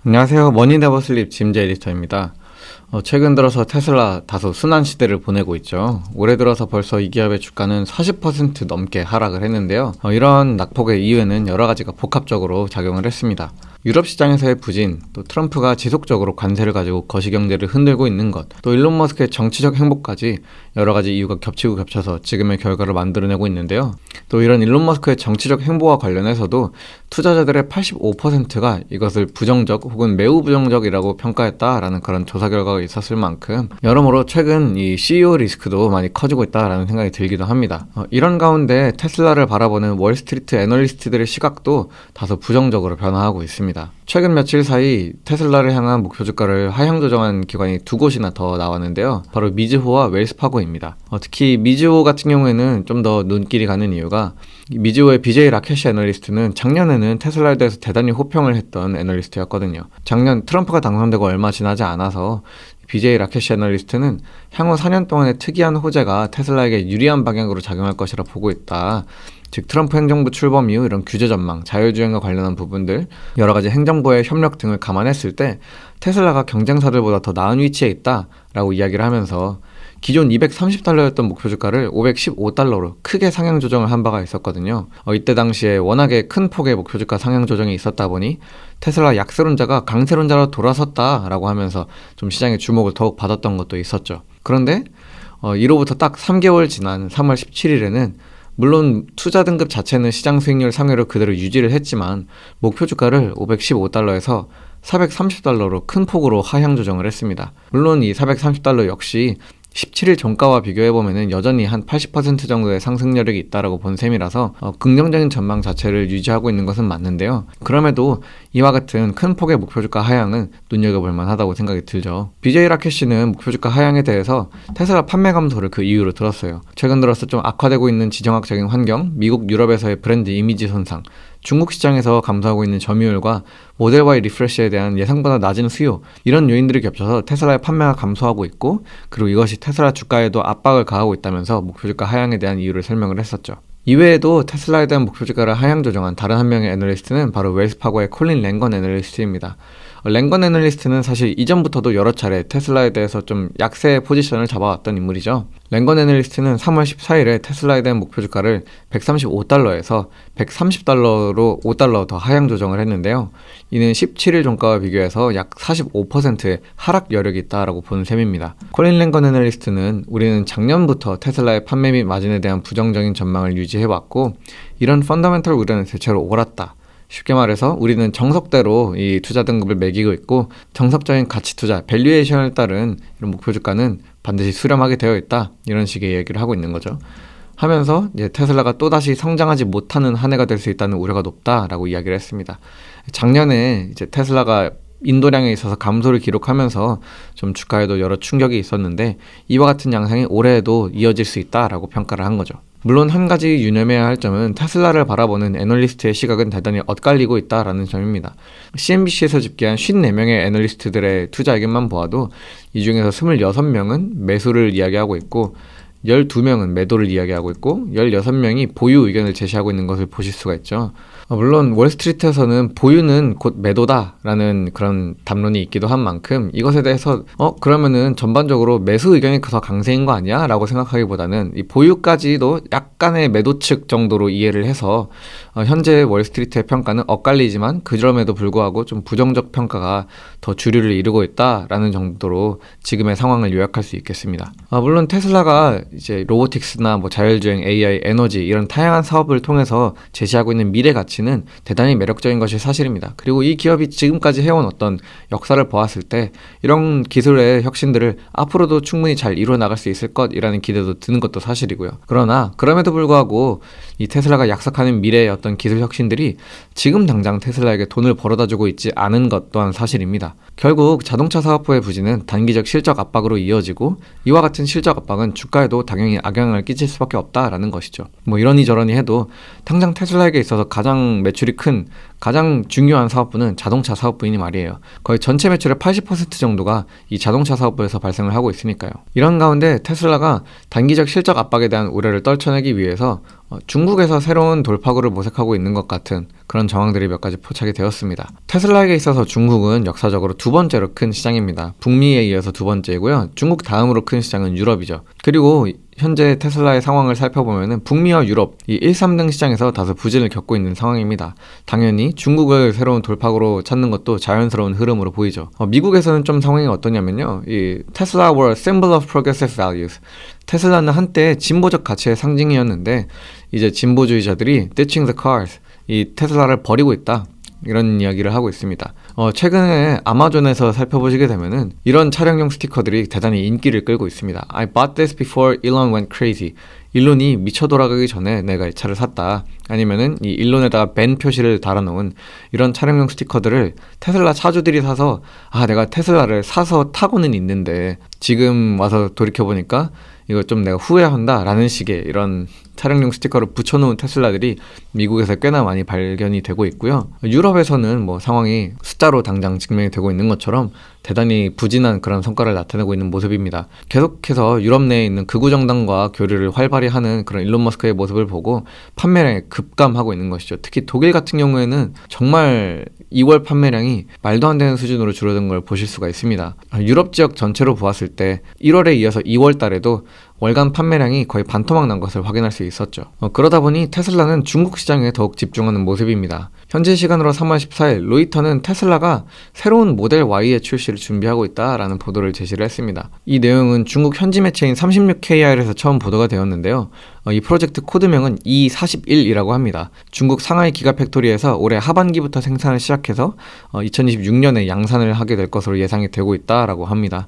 안녕하세요. 머니네버슬립 짐즈 에디터입니다. 최근 들어서 테슬라 다소 순환 시대를 보내고 있죠. 올해 들어서 벌써 이 기업의 주가는 40% 넘게 하락을 했는데요. 이런 낙폭의 이유에는 여러 가지가 복합적으로 작용을 했습니다. 유럽 시장에서의 부진, 또 트럼프가 지속적으로 관세를 가지고 거시경제를 흔들고 있는 것, 또 일론 머스크의 정치적 행보까지 여러 가지 이유가 겹치고 겹쳐서 지금의 결과를 만들어내고 있는데요. 또 이런 일론 머스크의 정치적 행보와 관련해서도 투자자들의 85%가 이것을 부정적 혹은 매우 부정적이라고 평가했다라는 그런 조사 결과가 있었을 만큼 여러모로 최근 이 CEO 리스크도 많이 커지고 있다라는 생각이 들기도 합니다. 이런 가운데 테슬라를 바라보는 월스트리트 애널리스트들의 시각도 다소 부정적으로 변화하고 있습니다. 최근 며칠 사이 테슬라를 향한 목표 주가를 하향 조정한 기관이 두 곳이나 더 나왔는데요. 바로 미즈호와 웰스파고입니다. 특히 미즈호 같은 경우에는 좀 더 눈길이 가는 이유가 미즈호의 BJ 라케시 애널리스트는 작년에는 테슬라에 대해서 대단히 호평을 했던 애널리스트였거든요. 작년 트럼프가 당선되고 얼마 지나지 않아서 BJ 라케시 애널리스트는 향후 4년 동안의 특이한 호재가 테슬라에게 유리한 방향으로 작용할 것이라 보고 있다. 즉 트럼프 행정부 출범 이후 이런 규제 전망, 자율주행과 관련한 부분들, 여러 가지 행정부의 협력 등을 감안했을 때 테슬라가 경쟁사들보다 더 나은 위치에 있다라고 이야기를 하면서 기존 $230였던 목표 주가를 $515로 크게 상향 조정을 한 바가 있었거든요. 이때 당시에 워낙에 큰 폭의 목표 주가 상향 조정이 있었다 보니 테슬라 약세론자가 강세론자로 돌아섰다라고 하면서 좀 시장의 주목을 더욱 받았던 것도 있었죠. 그런데 이로부터 딱 3개월 지난 3월 17일에는 물론 투자 등급 자체는 시장 수익률 상회로 그대로 유지를 했지만 목표 주가를 $515에서 $430로 큰 폭으로 하향 조정을 했습니다. 물론 이 $430 역시 17일 종가와 비교해보면 여전히 한 80% 정도의 상승 여력이 있다라고 본 셈이라서 긍정적인 전망 자체를 유지하고 있는 것은 맞는데요. 그럼에도 이와 같은 큰 폭의 목표 주가 하향은 눈여겨볼 만하다고 생각이 들죠. BJ 라켓씨는 목표 주가 하향에 대해서 테슬라 판매 감소를 그 이유로 들었어요. 최근 들어서 좀 악화되고 있는 지정학적인 환경, 미국, 유럽에서의 브랜드 이미지 손상, 중국 시장에서 감소하고 있는 점유율과 모델 Y 리프레시에 대한 예상보다 낮은 수요, 이런 요인들이 겹쳐서 테슬라의 판매가 감소하고 있고, 그리고 이것이 테슬라 주가에도 압박을 가하고 있다면서 목표 주가 하향에 대한 이유를 설명을 했었죠. 이외에도 테슬라에 대한 목표 주가를 하향 조정한 다른 한 명의 애널리스트는 바로 웰스파고의 콜린 랭건 애널리스트입니다. 랭건 애널리스트는 사실 이전부터도 여러 차례 테슬라에 대해서 좀 약세 포지션을 잡아왔던 인물이죠. 랭건 애널리스트는 3월 14일에 테슬라에 대한 목표 주가를 $135에서 $130로 $5 더 하향 조정을 했는데요. 이는 17일 종가와 비교해서 약 45%의 하락 여력이 있다라고 본 셈입니다. 콜린 랭건 애널리스트는 우리는 작년부터 테슬라의 판매 및 마진에 대한 부정적인 전망을 유지해왔고 이런 펀더멘털 우려는 대체로 옳았다. 쉽게 말해서 우리는 정석대로 이 투자 등급을 매기고 있고 정석적인 가치 투자, 밸류에이션을 따른 이런 목표 주가는 반드시 수렴하게 되어 있다. 이런 식의 얘기를 하고 있는 거죠. 하면서 이제 테슬라가 또다시 성장하지 못하는 한 해가 될 수 있다는 우려가 높다라고 이야기를 했습니다. 작년에 이제 테슬라가 인도량에 있어서 감소를 기록하면서 좀 주가에도 여러 충격이 있었는데 이와 같은 양상이 올해에도 이어질 수 있다라고 평가를 한 거죠. 물론 한 가지 유념해야 할 점은 테슬라를 바라보는 애널리스트의 시각은 대단히 엇갈리고 있다라는 점입니다. CNBC에서 집계한 54명의 애널리스트들의 투자 의견만 보아도 이 중에서 26명은 매수를 이야기하고 있고 12명은 매도를 이야기하고 있고 16명이 보유 의견을 제시하고 있는 것을 보실 수가 있죠. 물론 월스트리트에서는 보유는 곧 매도다라는 그런 담론이 있기도 한 만큼 이것에 대해서 그러면은 전반적으로 매수 의견이 더 강세인 거 아니야? 라고 생각하기보다는 이 보유까지도 약간의 매도 측 정도로 이해를 해서 현재 월스트리트의 평가는 엇갈리지만 그럼에도 불구하고 좀 부정적 평가가 더 주류를 이루고 있다라는 정도로 지금의 상황을 요약할 수 있겠습니다. 물론 테슬라가 이제 로보틱스나 뭐 자율주행, AI, 에너지 이런 다양한 사업을 통해서 제시하고 있는 미래 가치는 대단히 매력적인 것이 사실입니다. 그리고 이 기업이 지금까지 해온 어떤 역사를 보았을 때 이런 기술의 혁신들을 앞으로도 충분히 잘 이루어 나갈 수 있을 것이라는 기대도 드는 것도 사실이고요. 그러나 그럼에도 불구하고 이 테슬라가 약속하는 미래의 어떤 기술 혁신들이 지금 당장 테슬라에게 돈을 벌어다주고 있지 않은 것 또한 사실입니다. 결국 자동차 사업부의 부진은 단기적 실적 압박으로 이어지고 이와 같은 실적 압박은 주가에도 당연히 악영향을 끼칠 수밖에 없다라는 것이죠. 뭐 이러니 저러니 해도 당장 테슬라에게 있어서 가장 매출이 큰 가장 중요한 사업부는 자동차 사업부이니 말이에요. 거의 전체 매출의 80% 정도가 이 자동차 사업부에서 발생을 하고 있으니까요. 이런 가운데 테슬라가 단기적 실적 압박에 대한 우려를 떨쳐내기 위해서 중국에서 새로운 돌파구를 모색하고 있는 것 같은 그런 정황들이 몇 가지 포착이 되었습니다. 테슬라에게 있어서 중국은 역사적으로 두 번째로 큰 시장입니다. 북미에 이어서 두 번째이고요. 중국 다음으로 큰 시장은 유럽이죠. 그리고 현재 테슬라의 상황을 살펴보면 북미와 유럽 이 1, 3등 시장에서 다소 부진을 겪고 있는 상황입니다. 당연히 중국을 새로운 돌파구로 찾는 것도 자연스러운 흐름으로 보이죠. 미국에서는 좀 상황이 어떠냐면요. 이 테슬라 were a symbol of progressive values. 테슬라는 한때 진보적 가치의 상징이었는데 이제 진보주의자들이 ditching the cars, 이 테슬라를 버리고 있다. 이런 이야기를 하고 있습니다. 최근에 아마존에서 살펴보시게 되면은 이런 차량용 스티커들이 대단히 인기를 끌고 있습니다. I bought this before Elon went crazy. 일론이 미쳐 돌아가기 전에 내가 이 차를 샀다. 아니면은 이 일론에다가 벤 표시를 달아놓은 이런 차량용 스티커들을 테슬라 차주들이 사서 내가 테슬라를 사서 타고는 있는데 지금 와서 돌이켜보니까 이거 좀 내가 후회한다 라는 식의 이런 차량용 스티커를 붙여놓은 테슬라들이 미국에서 꽤나 많이 발견이 되고 있고요. 유럽에서는 뭐 상황이 숫자로 당장 증명이 되고 있는 것처럼 대단히 부진한 그런 성과를 나타내고 있는 모습입니다. 계속해서 유럽 내에 있는 극우 정당과 교류를 활발히 하는 그런 일론 머스크의 모습을 보고 판매량이 급감하고 있는 것이죠. 특히 독일 같은 경우에는 정말 2월 판매량이 말도 안 되는 수준으로 줄어든 걸 보실 수가 있습니다. 유럽 지역 전체로 보았을 때 1월에 이어서 2월 달에도 월간 판매량이 거의 반토막 난 것을 확인할 수 있었죠. 그러다 보니 테슬라는 중국 시장에 더욱 집중하는 모습입니다. 현재 시간으로 3월 14일 로이터는 테슬라가 새로운 모델 Y의 출시를 준비하고 있다라는 보도를 제시를 했습니다. 이 내용은 중국 현지 매체인 36KR에서 처음 보도가 되었는데요. 이 프로젝트 코드명은 E41이라고 합니다. 중국 상하이 기가팩토리에서 올해 하반기부터 생산을 시작해서 2026년에 양산을 하게 될 것으로 예상이 되고 있다라고 합니다.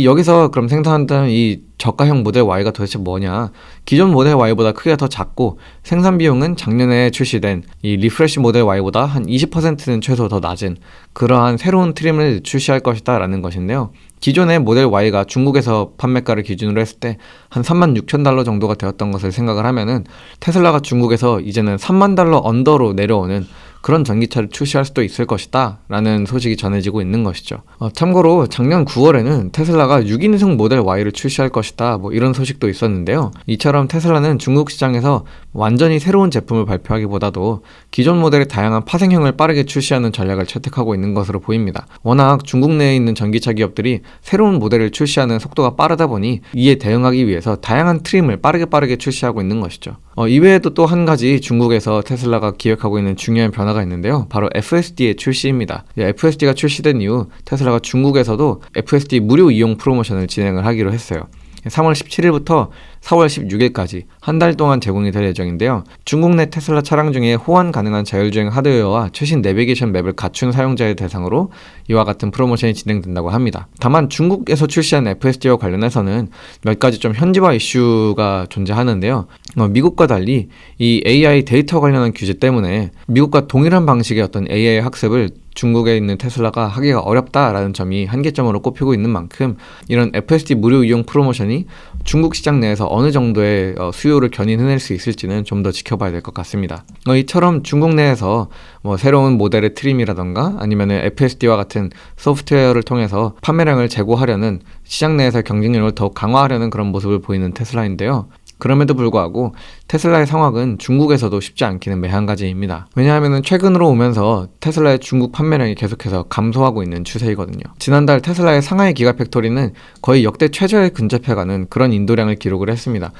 여기서 그럼 생산한다는 이 저가형 모델 Y가 도대체 뭐냐? 기존 모델 Y보다 크기가 더 작고 생산 비용은 작년에 출시된 이 리프레시 모델 Y보다 한 20%는 최소 더 낮은 그러한 새로운 트림을 출시할 것이다 라는 것인데요. 기존의 모델 Y가 중국에서 판매가를 기준으로 했을 때 한 36,000달러 정도가 되었던 것을 생각을 하면은 테슬라가 중국에서 이제는 3만 달러 언더로 내려오는 그런 전기차를 출시할 수도 있을 것이다 라는 소식이 전해지고 있는 것이죠. 참고로 작년 9월에는 테슬라가 6인승 모델 Y를 출시할 것이다 뭐 이런 소식도 있었는데요. 이처럼 테슬라는 중국 시장에서 완전히 새로운 제품을 발표하기보다도 기존 모델의 다양한 파생형을 빠르게 출시하는 전략을 채택하고 있는 것으로 보입니다. 워낙 중국 내에 있는 전기차 기업들이 새로운 모델을 출시하는 속도가 빠르다 보니 이에 대응하기 위해서 다양한 트림을 빠르게 출시하고 있는 것이죠. 이외에도 또 한 가지 중국에서 테슬라가 기획하고 있는 중요한 변화가 있는데요. 바로 FSD의 출시입니다. FSD가 출시된 이후 테슬라가 중국에서도 FSD 무료 이용 프로모션을 진행을 하기로 했어요. 3월 17일부터 4월 16일까지 한 달 동안 제공이 될 예정인데요. 중국 내 테슬라 차량 중에 호환 가능한 자율주행 하드웨어와 최신 내비게이션 맵을 갖춘 사용자의 대상으로 이와 같은 프로모션이 진행된다고 합니다. 다만 중국에서 출시한 FSD와 관련해서는 몇 가지 좀 현지화 이슈가 존재하는데요. 미국과 달리 이 AI 데이터 관련한 규제 때문에 미국과 동일한 방식의 어떤 AI 학습을 중국에 있는 테슬라가 하기가 어렵다라는 점이 한계점으로 꼽히고 있는 만큼 이런 FSD 무료 이용 프로모션이 중국 시장 내에서 어느 정도의 수요를 견인해낼 수 있을지는 좀 더 지켜봐야 될 것 같습니다. 이처럼 중국 내에서 뭐 새로운 모델의 트림이라던가 아니면 FSD와 같은 소프트웨어를 통해서 판매량을 제고하려는 시장 내에서 경쟁력을 더욱 강화하려는 그런 모습을 보이는 테슬라인데요. 그럼에도 불구하고 테슬라의 상황은 중국에서도 쉽지 않기는 매한가지입니다. 왜냐하면 최근으로 오면서 테슬라의 중국 판매량이 계속해서 감소하고 있는 추세이거든요. 지난달 테슬라의 상하이 기가팩토리는 거의 역대 최저에 근접해가는 그런 인도량을 기록을 했습니다.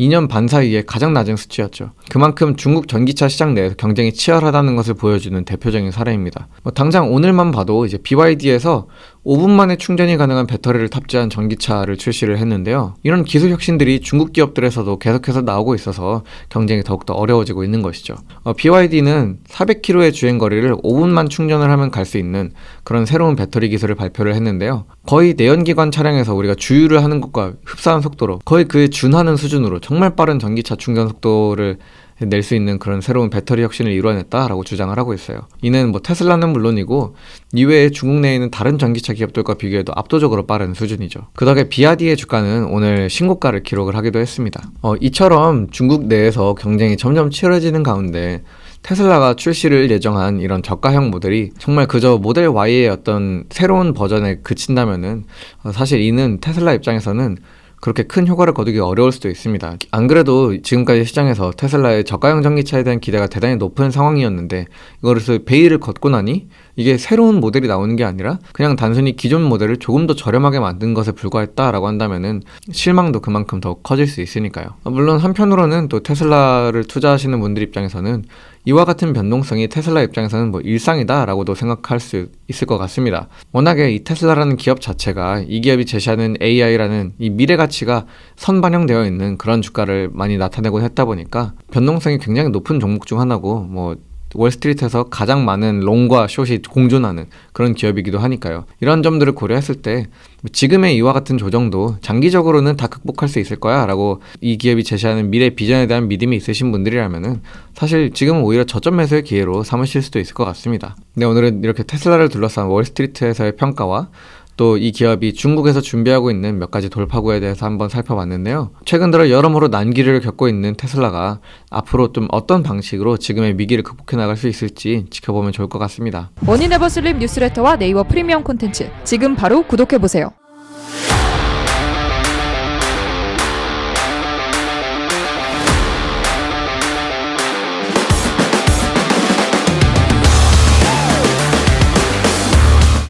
2년 반 사이에 가장 낮은 수치였죠. 그만큼 중국 전기차 시장 내에서 경쟁이 치열하다는 것을 보여주는 대표적인 사례입니다. 당장 오늘만 봐도 이제 BYD에서 5분 만에 충전이 가능한 배터리를 탑재한 전기차를 출시를 했는데요. 이런 기술 혁신들이 중국 기업들에서도 계속해서 나오고 있어서 경쟁이 더욱더 어려워지고 있는 것이죠. BYD는 400km의 주행거리를 5분만 충전을 하면 갈 수 있는 그런 새로운 배터리 기술을 발표를 했는데요. 거의 내연기관 차량에서 우리가 주유를 하는 것과 흡사한 속도로 거의 그에 준하는 수준으로 정말 빠른 전기차 충전 속도를 낼 수 있는 그런 새로운 배터리 혁신을 이뤄냈다라고 주장을 하고 있어요. 이는 뭐 테슬라는 물론이고 이외에 중국 내에 있는 다른 전기차 기업들과 비교해도 압도적으로 빠른 수준이죠. 그 덕에 비아디의 주가는 오늘 신고가를 기록을 하기도 했습니다. 이처럼 중국 내에서 경쟁이 점점 치열해지는 가운데 테슬라가 출시를 예정한 이런 저가형 모델이 정말 그저 모델 Y의 어떤 새로운 버전에 그친다면은 사실 이는 테슬라 입장에서는 그렇게 큰 효과를 거두기 어려울 수도 있습니다. 안 그래도 지금까지 시장에서 테슬라의 저가형 전기차에 대한 기대가 대단히 높은 상황이었는데 이거를 베일을 걷고 나니 이게 새로운 모델이 나오는 게 아니라 그냥 단순히 기존 모델을 조금 더 저렴하게 만든 것에 불과했다라고 한다면은 실망도 그만큼 더 커질 수 있으니까요. 물론 한편으로는 또 테슬라를 투자하시는 분들 입장에서는 이와 같은 변동성이 테슬라 입장에서는 뭐 일상이다라고도 생각할 수 있을 것 같습니다. 워낙에 이 테슬라라는 기업 자체가 이 기업이 제시하는 AI라는 이 미래 가치가 선반영되어 있는 그런 주가를 많이 나타내고 했다 보니까 변동성이 굉장히 높은 종목 중 하나고 뭐 월스트리트에서 가장 많은 롱과 숏이 공존하는 그런 기업이기도 하니까요. 이런 점들을 고려했을 때 지금의 이와 같은 조정도 장기적으로는 다 극복할 수 있을 거야 라고 이 기업이 제시하는 미래 비전에 대한 믿음이 있으신 분들이라면은 사실 지금은 오히려 저점 매수의 기회로 삼으실 수도 있을 것 같습니다. 네, 오늘은 이렇게 테슬라를 둘러싼 월스트리트에서의 평가와 또 이 기업이 중국에서 준비하고 있는 몇 가지 돌파구에 대해서 한번 살펴봤는데요. 최근 들어 여러모로 난기를 겪고 있는 테슬라가 앞으로 좀 어떤 방식으로 지금의 위기를 극복해 나갈 수 있을지 지켜보면 좋을 것 같습니다. 머니네버슬립 뉴스레터와 네이버 프리미엄 콘텐츠 지금 바로 구독해보세요.